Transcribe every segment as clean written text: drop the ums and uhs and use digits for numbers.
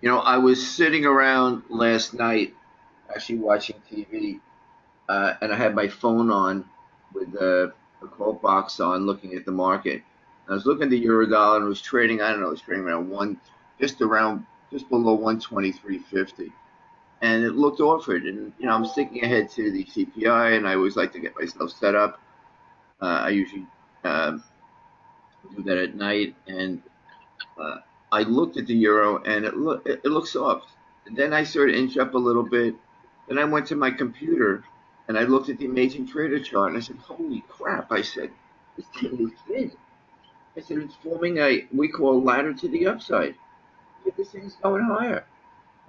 I was sitting around last night actually watching TV, and I had my phone on with a call box on looking at the market. I was looking at the euro dollar and it was trading, I don't know, it was trading around just below 123.50. And it looked offered. And, I'm thinking ahead to the CPI, and I always like to get myself set up. I usually um do that at night. And uh, I looked at the euro and it looked soft. And then I sort of inched up a little bit. Then I went to my computer and I looked at the Amazing Trader chart and I said, "Holy crap!" I said, "This thing is thin." I said, "It's forming we call a ladder to the upside. Yet this thing's going higher."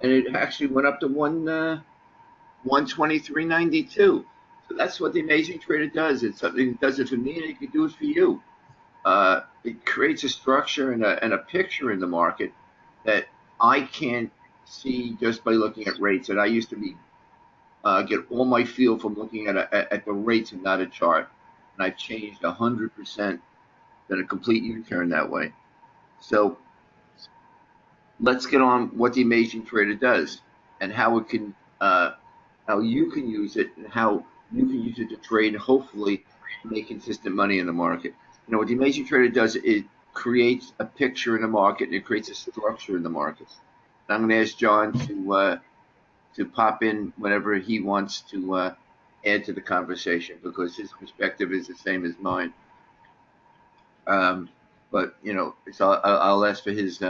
And it actually went up to 123.92. So that's what the Amazing Trader does. It's something that does it for me, and it can do it for you. It creates a structure and a picture in the market that I can't see just by looking at rates. And I used to get all my feel from looking at the rates and not a chart. And I've changed 100%, done a complete U-turn that way. So let's get on what the Amazing Trader does and how you can use it and how you can use it to trade and hopefully make consistent money in the market. What the Amazing Trader does, it creates a picture in the market and it creates a structure in the market. And I'm going to ask John to pop in whenever he wants to add to the conversation because his perspective is the same as mine. Um, but so I'll ask for his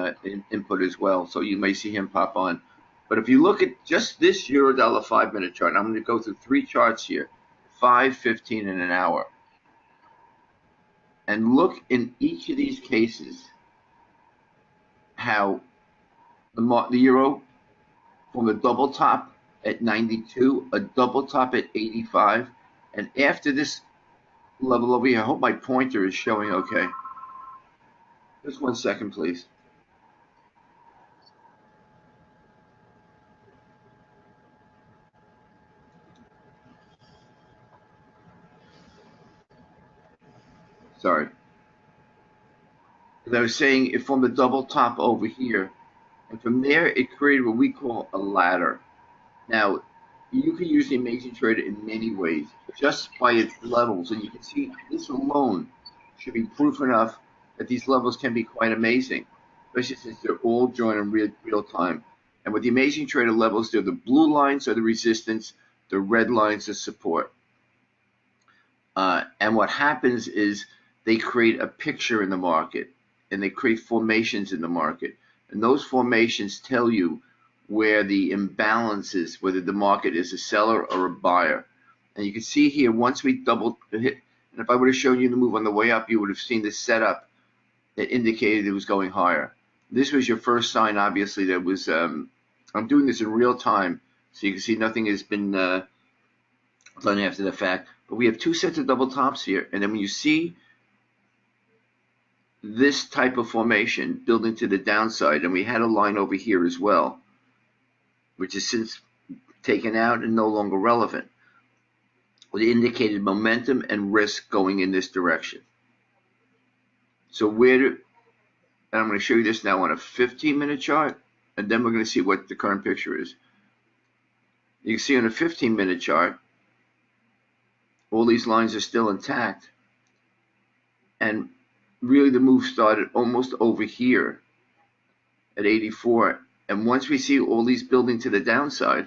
input as well. So you may see him pop on. But if you look at just this Eurodollar 5 minute chart, and I'm going to go through three charts here, 5, 15, and an hour, and look in each of these cases how the euro from a double top at 92, a double top at 85, and after this level over here, I hope my pointer is showing okay. Just 1 second, please. Sorry. As I was saying, it formed a double top over here, and from there it created what we call a ladder. Now, you can use the Amazing Trader in many ways, just by its levels, and you can see this alone should be proof enough that these levels can be quite amazing, especially since they're all joined in real time. And with the Amazing Trader levels, they're the blue lines are the resistance, the red lines are support. And what happens is they create a picture in the market and they create formations in the market. And those formations tell you where the imbalance is, whether the market is a seller or a buyer. And you can see here, once we double hit, and if I would have shown you the move on the way up, you would have seen the setup that indicated it was going higher. This was your first sign, obviously, that was, I'm doing this in real time, so you can see nothing has been done after the fact. But we have two sets of double tops here, and then when you see this type of formation building to the downside, and we had a line over here as well, which is since taken out and no longer relevant, it indicated momentum and risk going in this direction. So and I'm going to show you this now on a 15-minute chart, and then we're going to see what the current picture is. You can see on a 15-minute chart, all these lines are still intact, and really the move started almost over here at 84. And once we see all these building to the downside,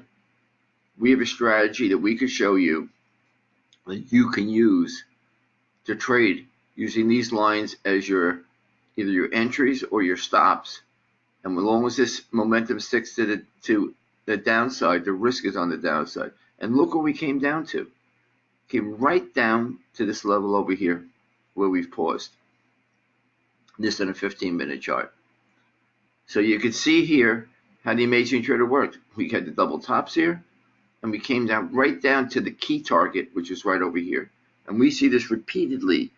we have a strategy that we could show you that you can use to trade using these lines as either your entries or your stops. And as long as this momentum sticks to the downside, the risk is on the downside. And look where we came down to. Came right down to this level over here where we've paused. This on a 15-minute chart. So you can see here how the Amazing Trader worked. We had the double tops here, and we came down right down to the key target, which is right over here. And we see this repeatedly,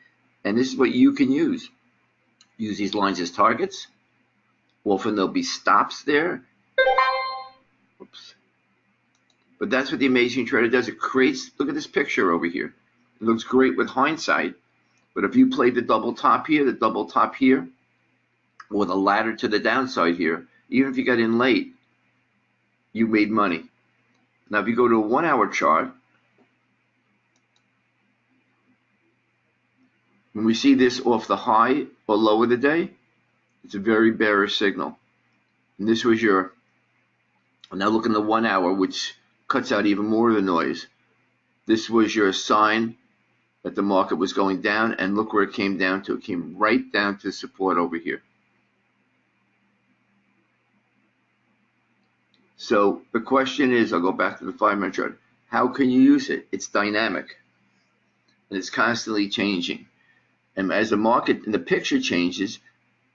and this is what you can use. Use these lines as targets. Often there'll be stops there. Oops. But that's what the Amazing Trader does. It creates, look at this picture over here. It looks great with hindsight, but if you play the double top here, or the ladder to the downside here, even if you got in late, you made money. Now, if you go to a 1 hour chart, when we see this off the high or low of the day, it's a very bearish signal. And this was your, now look in the 1 hour, which cuts out even more of the noise. This was your sign that the market was going down, and look where it came down to. It came right down to support over here. So the question is, I'll go back to the 5-minute chart. How can you use it? It's dynamic, and it's constantly changing. And as the market and the picture changes,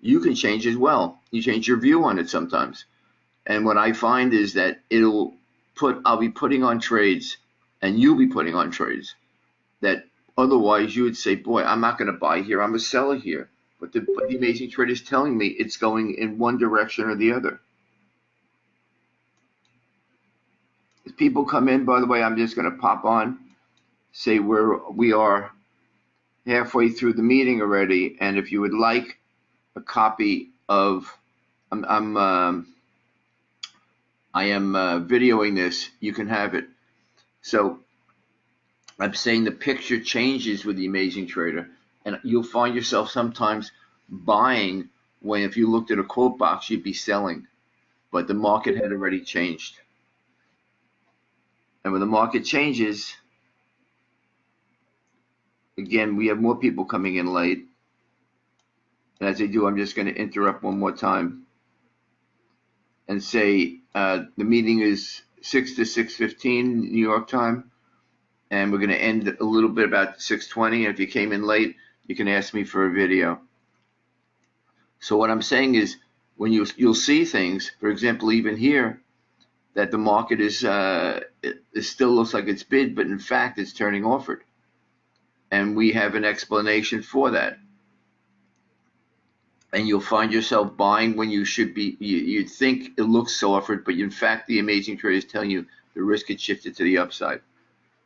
you can change as well. You change your view on it sometimes. And what I find is that I'll be putting on trades, and you'll be putting on trades that otherwise you would say, boy, I'm not going to buy here, I'm a seller here. But the Amazing Trader is telling me it's going in one direction or the other. As people come in, by the way, I'm just going to pop on, say we are halfway through the meeting already, and if you would like a copy of, I am videoing this, you can have it. So I'm saying the picture changes with the Amazing Trader, and you'll find yourself sometimes buying when, if you looked at a quote box, you'd be selling, but the market had already changed. And when the market changes, again, we have more people coming in late. And as they do, I'm just going to interrupt one more time and say the meeting is 6 to 6:15 New York time, and we're going to end a little bit about 6:20. And if you came in late, you can ask me for a video. So what I'm saying is, when you'll see things, for example, even here, that the market is it still looks like it's bid, but in fact it's turning offered, and we have an explanation for that. And you'll find yourself buying when you should be. You'd think it looks offered, but in fact the Amazing Trader is telling you the risk had shifted to the upside.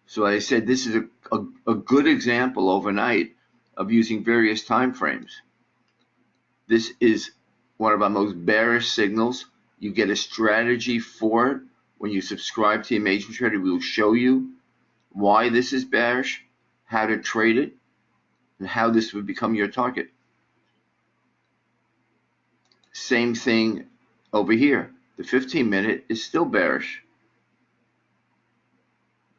So I said this is a good example overnight of using various time frames. This is one of our most bearish signals. You get a strategy for it when you subscribe to the Amazing Trader. We will show you why this is bearish, how to trade it, and how this would become your target. Same thing over here. The 15-minute is still bearish.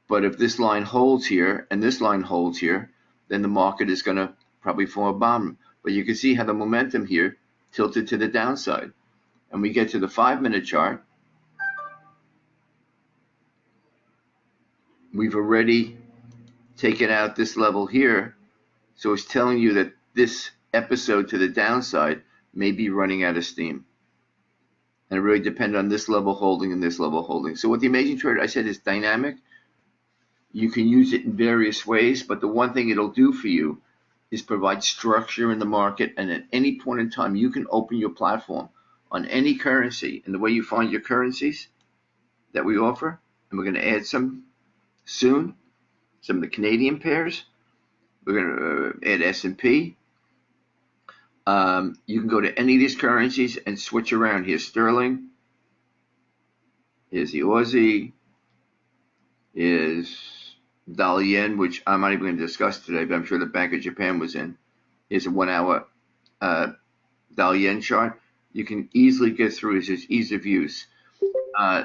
But if this line holds here and this line holds here, then the market is going to probably form a bottom. But you can see how the momentum here tilted to the downside. And we get to the 5-minute chart. We've already taken out this level here. So it's telling you that this episode to the downside may be running out of steam. And it really depends on this level holding and this level holding. So what the Amazing Trader, I said, is dynamic. You can use it in various ways, but the one thing it'll do for you is provide structure in the market, and at any point in time you can open your platform on any currency. And the way you find your currencies that we offer, and we're going to add some soon, some of the Canadian pairs. We're going to add S&P. You can go to any of these currencies and switch around. Here's sterling. Here's the Aussie. Here's dollar yen, which I'm not even going to discuss today, but I'm sure the Bank of Japan was in. Here's a 1 hour dollar yen chart. You can easily get through. It's just ease of use.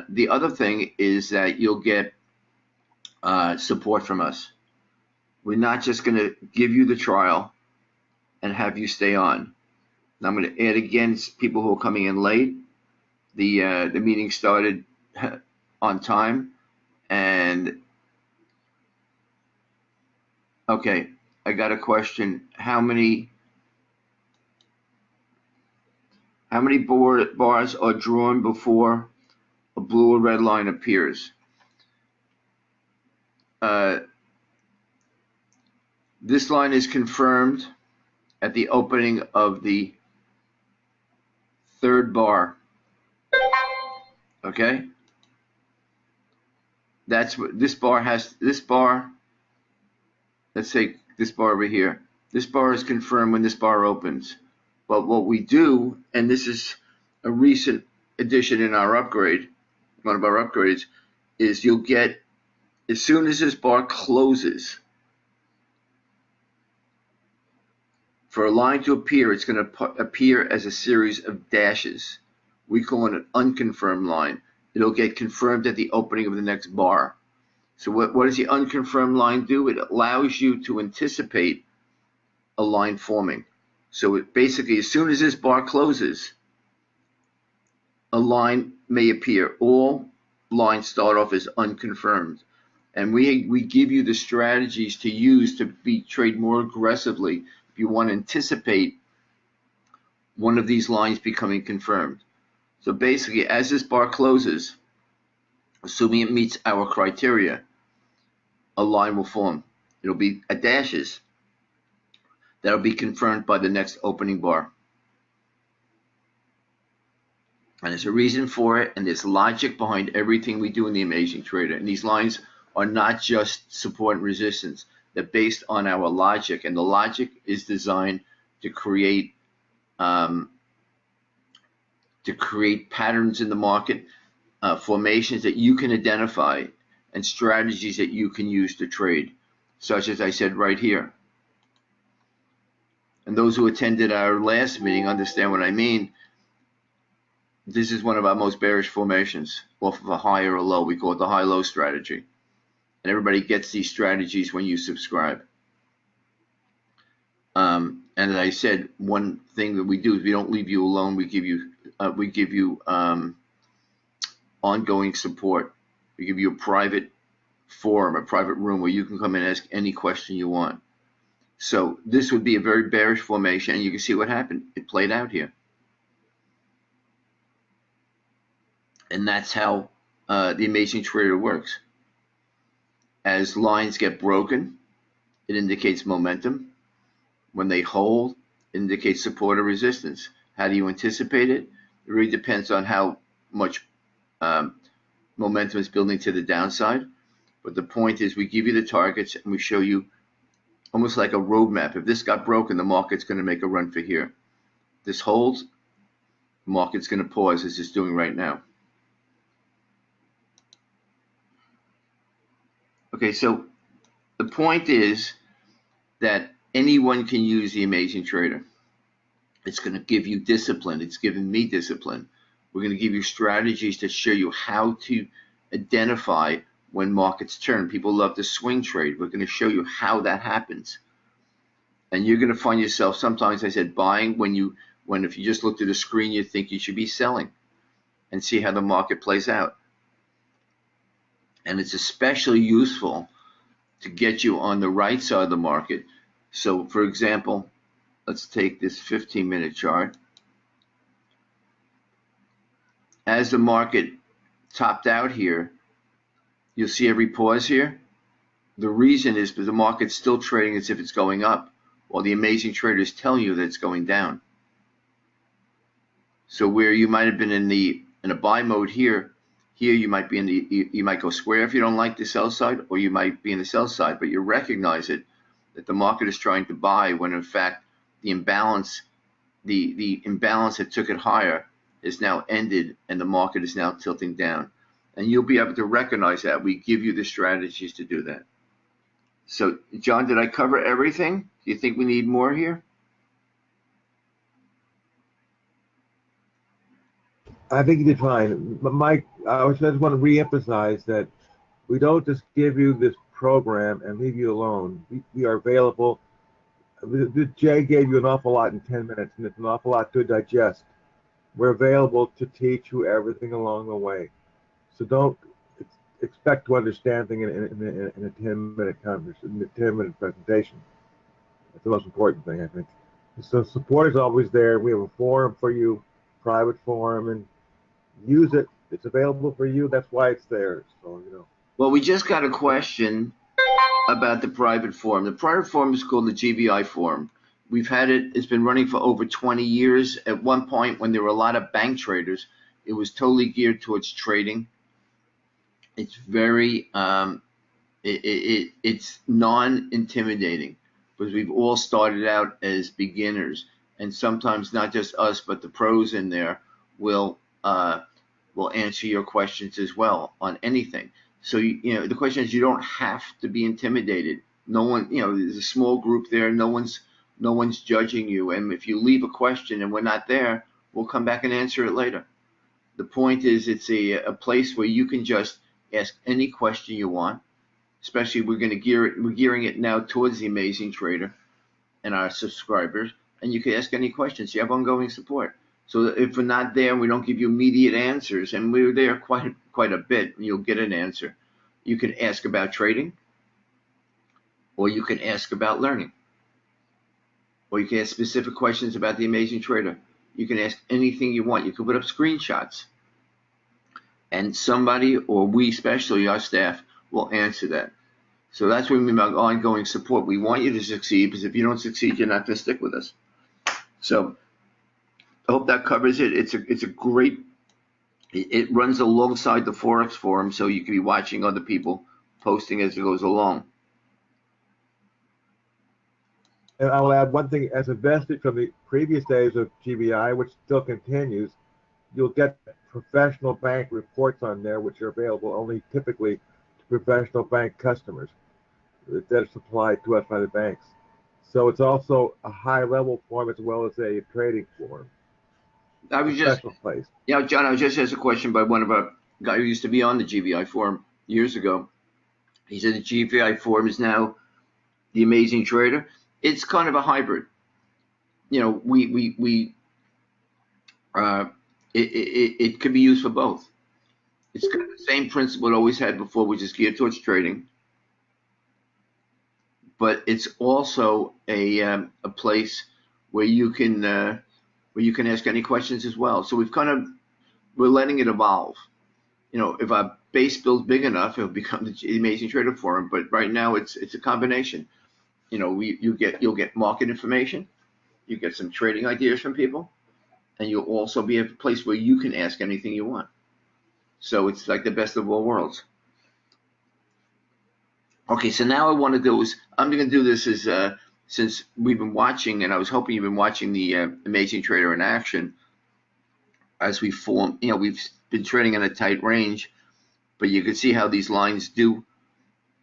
The other thing is that you'll get support from us. We're not just going to give you the trial and have you stay on. Now I'm going to add again people who are coming in late. The meeting started on time, and okay, I got a question. How many bars are drawn before a blue or red line appears? This line is confirmed at the opening of the third bar. Okay? That's what this bar has. This bar, let's say this bar over here. This bar is confirmed when this bar opens. But what we do, and this is a recent addition in our upgrade, one of our upgrades, is you'll get, as soon as this bar closes, for a line to appear, it's going to appear as a series of dashes. We call it an unconfirmed line. It'll get confirmed at the opening of the next bar. So what does the unconfirmed line do? It allows you to anticipate a line forming. So it basically, as soon as this bar closes, a line may appear. All lines start off as unconfirmed. And we give you the strategies to use to trade more aggressively if you want to anticipate one of these lines becoming confirmed. So basically, as this bar closes, assuming it meets our criteria, a line will form. It'll be a dashes that'll be confirmed by the next opening bar. And there's a reason for it, and there's logic behind everything we do in the Amazing Trader. And these lines are not just support and resistance. They're based on our logic, and the logic is designed to create patterns in the market, formations that you can identify, and strategies that you can use to trade, such as I said right here. And those who attended our last meeting understand what I mean. This is one of our most bearish formations off of a high or a low. We call it the high-low strategy. And everybody gets these strategies when you subscribe. And as I said, one thing that we do is we don't leave you alone. We give you ongoing support. We give you a private forum, a private room where you can come and ask any question you want. So this would be a very bearish formation, and you can see what happened. It played out here. And that's how the Amazing Trader works. As lines get broken, it indicates momentum. When they hold, it indicates support or resistance. How do you anticipate it? It really depends on how much momentum is building to the downside. But the point is, we give you the targets and we show you almost like a roadmap. If this got broken, the market's going to make a run for here. If this holds, the market's going to pause as it's doing right now. Okay, so the point is that anyone can use the Amazing Trader. It's going to give you discipline. It's given me discipline. We're going to give you strategies to show you how to identify when markets turn. People love to swing trade. We're going to show you how that happens. And you're going to find yourself, sometimes I said buying when if you just looked at a screen, you think you should be selling, and see how the market plays out. And it's especially useful to get you on the right side of the market. So for example, let's take this 15-minute chart. As the market topped out here, you'll see every pause here. The reason is because the market's still trading as if it's going up, while the Amazing Traders tell you that it's going down. So where you might have been in a buy mode here you might be you might go square if you don't like the sell side, or you might be in the sell side, but you recognize it, that the market is trying to buy when in fact the imbalance that took it higher is now ended and the market is now tilting down. And you'll be able to recognize that. We give you the strategies to do that. So, John, did I cover everything? Do you think we need more here? I think you did fine. But Mike, I just want to reemphasize that we don't just give you this program and leave you alone. We are available. Jay gave you an awful lot in 10 minutes, and it's an awful lot to digest. We're available to teach you everything along the way. So don't expect to understand things in a 10-minute conversation, a 10-minute presentation. That's the most important thing, I think. So support is always there. We have a forum for you, private forum, and use it. It's available for you. That's why it's there. So, you know. Well, we just got a question about the private forum. The private forum is called the GBI forum. We've had it. It's been running for over 20 years. At one point, when there were a lot of bank traders, it was totally geared towards trading. It's very, it's non-intimidating because we've all started out as beginners, and sometimes not just us, but the pros in there will will answer your questions as well on anything. So, the question is, you don't have to be intimidated. No one, there's a small group there. No one's judging you. And if you leave a question and we're not there, we'll come back and answer it later. The point is, it's a place where you can just ask any question you want. Especially, we're gearing it now towards the Amazing Trader and our subscribers, and you can ask any questions. You have ongoing support. So if we're not there and we don't give you immediate answers, and we're there quite a bit, you'll get an answer. You can ask about trading, or you can ask about learning, or you can ask specific questions about the Amazing Trader. You can ask anything you want. You can put up screenshots, and somebody, or we, especially our staff, will answer that. So that's what we mean by ongoing support. We want you to succeed, because if you don't succeed, you're not going to stick with us. So I hope that covers it. It's a great. It runs alongside the Forex forum, so you can be watching other people posting as it goes along. And I will add one thing: as invested from the previous days of GBI, which still continues, you'll get professional bank reports on there, which are available only typically to professional bank customers that are supplied to us by the banks. So it's also a high-level form as well as a trading form. I was just, place. John, I was just asked a question by one of our guy who used to be on the GBI forum years ago. He said the GBI forum is now the Amazing Trader. It's kind of a hybrid. It could be used for both. It's got the same principle it always had before, which is geared towards trading. But it's also a place where you can ask any questions as well. So we're letting it evolve. If our base builds big enough, it'll become the Amazing Trader Forum. But right now, it's a combination. You'll get market information, you get some trading ideas from people, and you'll also be a place where you can ask anything you want. So it's like the best of all worlds. Okay, so now I'm going to do this as since we've been watching, and I was hoping you've been watching the Amazing Trader in action as we form. We've been trading in a tight range, but you can see how these lines do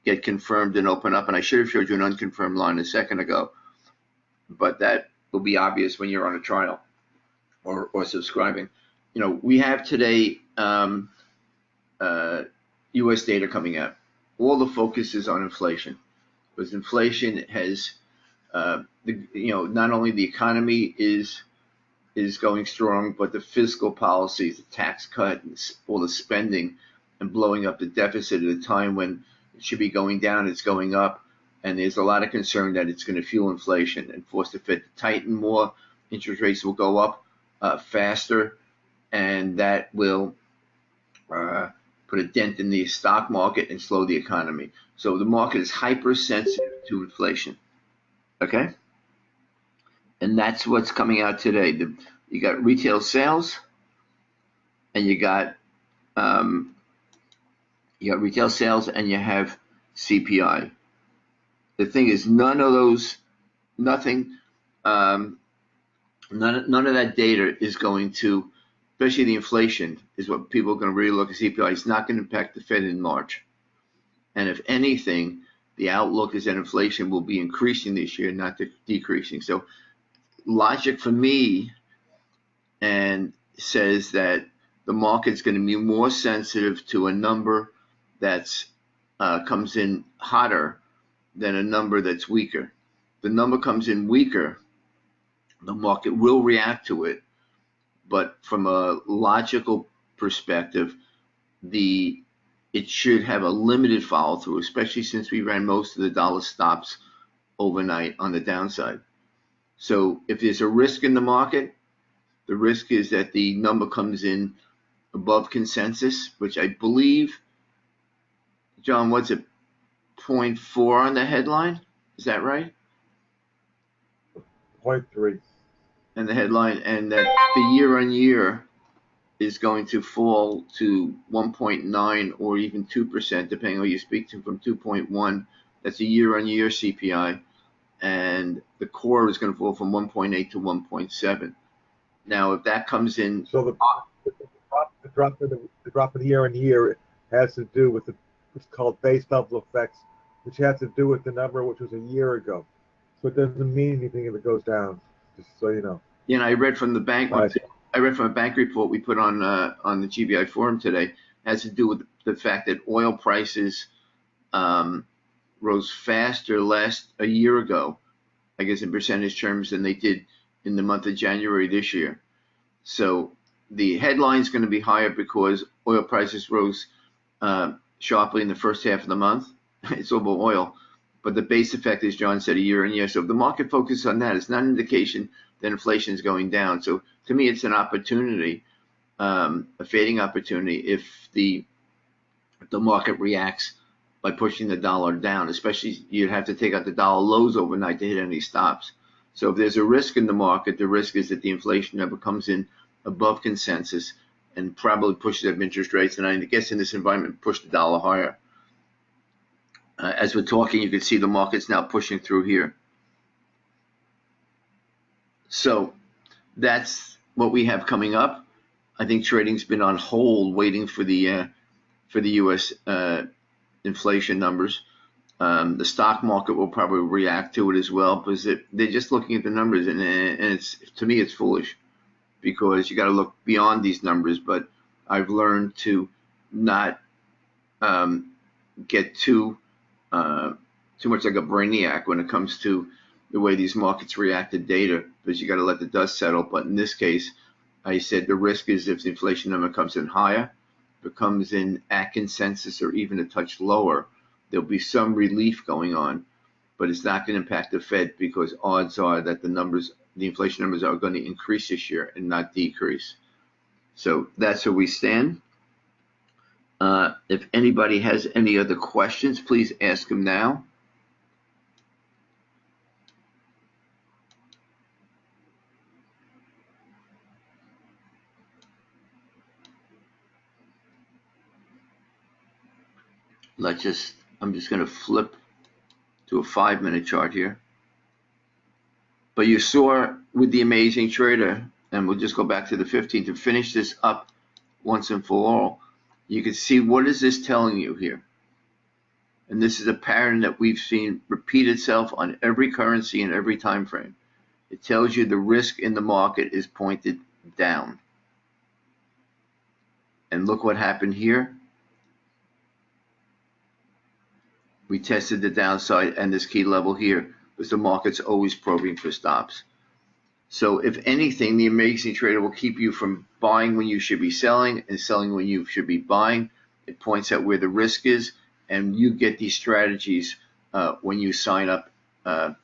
get confirmed and open up. And I should have showed you an unconfirmed line a second ago, but that will be obvious when you're on a trial or subscribing. We have today U.S. data coming out. All the focus is on inflation, because inflation has, not only the economy is going strong, but the fiscal policies, the tax cut, and all the spending, and blowing up the deficit at a time when it should be going down, it's going up, and there's a lot of concern that it's going to fuel inflation and force the Fed to tighten more. Interest rates will go up faster, and that will put a dent in the stock market and slow the economy. So the market is hypersensitive to inflation. Okay? And that's what's coming out today. You got retail sales, and you got retail sales, and you have CPI. The thing is, none of that data is going to, especially the inflation, is what people are going to really look at. CPI is not going to impact the Fed in March. And if anything, the outlook is that inflation will be increasing this year, not decreasing. So logic for me and says that the market's going to be more sensitive to a number that's comes in hotter than a number that's weaker. The number comes in weaker, the market will react to it. But from a logical perspective, it should have a limited follow through, especially since we ran most of the dollar stops overnight on the downside. So if there's a risk in the market, the risk is that the number comes in above consensus, which I believe, John, what's it, 0.4 on the headline? Is that right? 0.3. And the headline, and that the year on year is going to fall to 1.9 or even 2%, depending on who you speak to, from 2.1. That's a year on year CPI. And the core is going to fall from 1.8 to 1.7. Now, if that comes in. So the the drop in the year on year has to do with what's called base level effects, which has to do with the number which was a year ago. So it doesn't mean anything if it goes down. Just so you know. You know, I read from a bank report we put on the GBI forum today. It has to do with the fact that oil prices rose faster a year ago, I guess in percentage terms, than they did in the month of January this year. So the headline is going to be higher because oil prices rose sharply in the first half of the month. It's all about oil. But the base effect, as John said, a year on year. So if the market focuses on that, it's not an indication that inflation is going down. So to me, it's an opportunity, a fading opportunity, if the market reacts by pushing the dollar down. Especially, you'd have to take out the dollar lows overnight to hit any stops. So if there's a risk in the market, the risk is that the inflation number comes in above consensus and probably pushes up interest rates. And I guess in this environment, push the dollar higher. As we're talking, you can see the market's now pushing through here. So that's what we have coming up. I think trading's been on hold, waiting for the U.S. Inflation numbers. The stock market will probably react to it as well, because they're just looking at the numbers, and it's, to me, it's foolish, because you got to look beyond these numbers. But I've learned to not get too much like a brainiac when it comes to the way these markets react to data, because you got to let the dust settle. But in this case, I said the risk is if the inflation number comes in higher, if it comes in at consensus or even a touch lower, there'll be some relief going on, but it's not going to impact the Fed, because odds are that the inflation numbers are going to increase this year and not decrease. So that's where we stand. If anybody has any other questions, please ask them now. I'm just going to flip to a 5-minute chart here. But you saw with the Amazing Trader, and we'll just go back to the 15 to finish this up once and for all. You can see, what is this telling you here? And this is a pattern that we've seen repeat itself on every currency and every time frame. It tells you the risk in the market is pointed down. And look what happened here. We tested the downside and this key level here, because the market's always probing for stops. So if anything, the Amazing Trader will keep you from buying when you should be selling and selling when you should be buying. It points out where the risk is, and you get these strategies when you sign up, and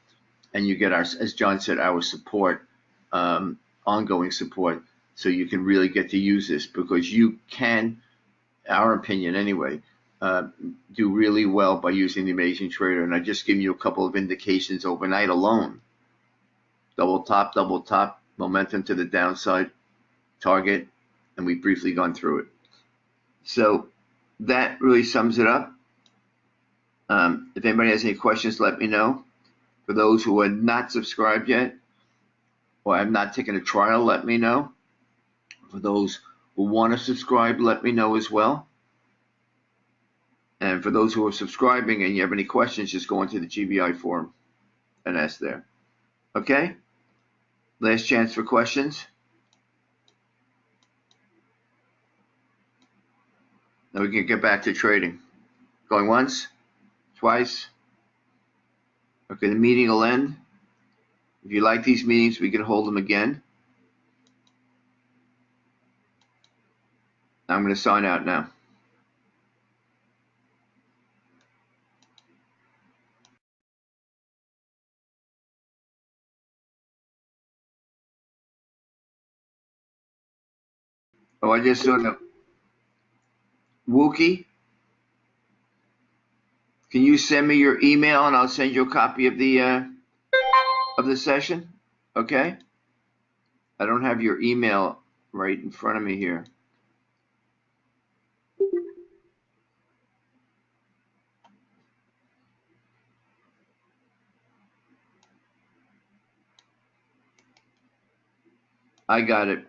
you get our, as John said, our support, ongoing support, so you can really get to use this, because you can, our opinion anyway, do really well by using the Amazing Trader. And I just give you a couple of indications overnight alone. Double top, momentum to the downside, target, and we've briefly gone through it. So that really sums it up. If anybody has any questions, let me know. For those who are not subscribed yet, or have not taken a trial, let me know. For those who want to subscribe, let me know as well. And for those who are subscribing and you have any questions, just go into the GBI forum and ask there. Okay? Last chance for questions. Now we can get back to trading. Going once, twice. Okay, the meeting will end. If you like these meetings, we can hold them again. I'm going to sign out now. Oh, I just saw the Wookie. Can you send me your email and I'll send you a copy of the session? Okay. I don't have your email right in front of me here. I got it.